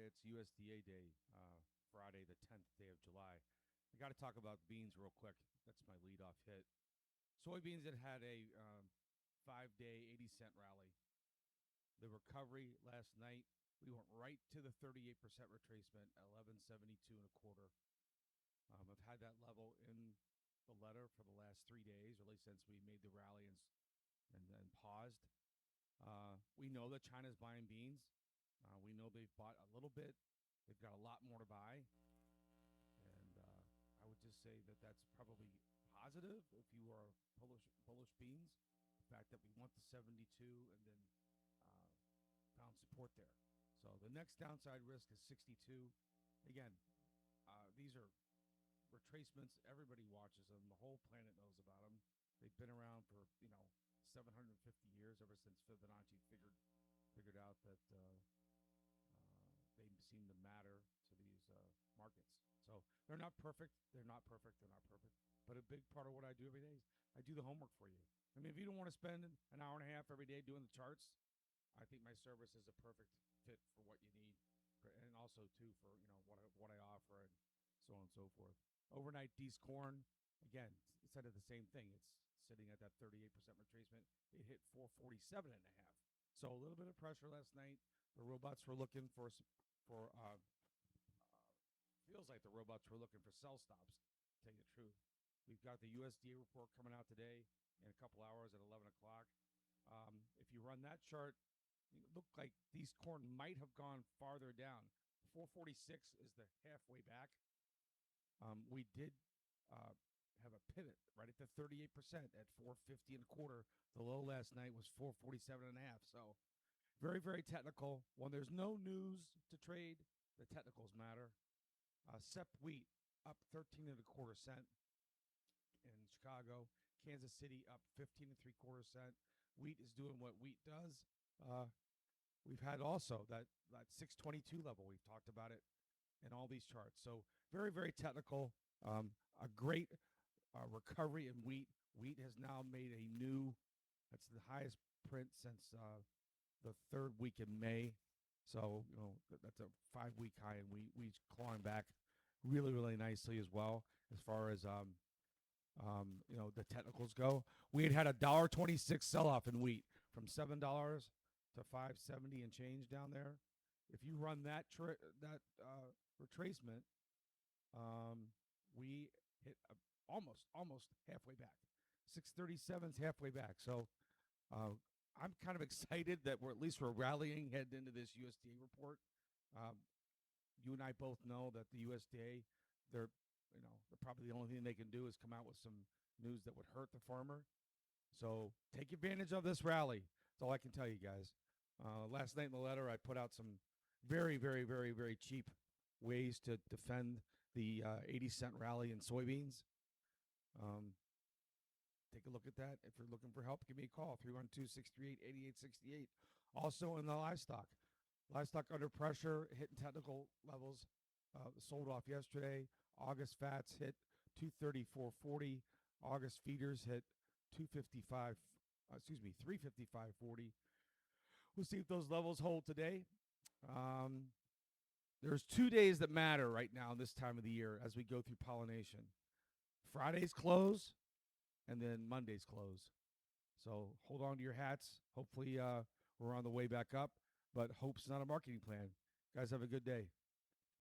It's USDA Day, Friday, the 10th day of July. I got to talk about beans real quick. That's my leadoff hit. Soybeans that had a 5-day 80-cent rally. The recovery last night, we went right to the 38% retracement at 1172 and a quarter. I've had that level in the letter for the last 3 days, really since we made the rally and paused. We know that China's buying beans. We know they've bought a little bit. They've got a lot more to buy. And I would just say that that's probably positive if you are bullish beans. The fact that we went to 72 and then found support there. So the next downside risk is 62. Again, these are retracements. Everybody watches them. The whole planet knows about them. They've been around for 750 years, ever since Fibonacci figured out that they seem to matter to these markets. So they're not perfect. They're not perfect. But a big part of what I do every day is I do the homework for you. I mean, if you don't want to spend an hour and a half every day doing the charts, I think my service is a perfect fit for what you need, and also too for what I offer and so on and so forth. Overnight D's corn, again, said it the same thing. It's sitting at that 38% retracement. It hit 447 and a half. So a little bit of pressure last night. The robots were looking for feels like the robots were looking for sell stops, to tell you the truth. We've got the USDA report coming out today in a couple hours at 11 o'clock. If you run that chart, it looked like these corn might have gone farther down. 446 is the halfway back. We did have a pivot right at the 38% at 450 and a quarter. The low last night was 447 and a half. So very, very technical. When there's no news to trade, the technicals matter. SEP wheat up 13 and a quarter cent in Chicago. Kansas City up 15 and 3/4 cent. Wheat is doing what wheat does. We've had also that 622 level. We've talked about it in all these charts. So very, very technical. A great recovery in wheat. Wheat has now made a new, that's the highest print since the third week in May. So, that's a 5-week high, and wheat's clawing back really, really nicely as well as far as, the technicals go. We had a $1.26 sell-off in wheat from $7 to $5.70 and change down there. If you run that retracement, we hit almost halfway back. 637 is halfway back. So I'm kind of excited that we're rallying heading into this USDA report. You and I both know that the USDA, they're probably the only thing they can do is come out with some news that would hurt the farmer. So take advantage of this rally. That's all I can tell you guys. Last night in the letter, I put out some very, very, very, very cheap ways to defend the 80-cent rally in soybeans. Take a look at that. If you're looking for help, give me a call, 312-638-8868. Also in the livestock under pressure, hitting technical levels, sold off yesterday. August fats hit 234.40. August feeders hit 355.40. We'll see if those levels hold today. There's 2 days that matter right now this time of the year as we go through pollination. Friday's close, and then Monday's close. So hold on to your hats. Hopefully we're on the way back up, but hope's not a marketing plan. Guys, have a good day.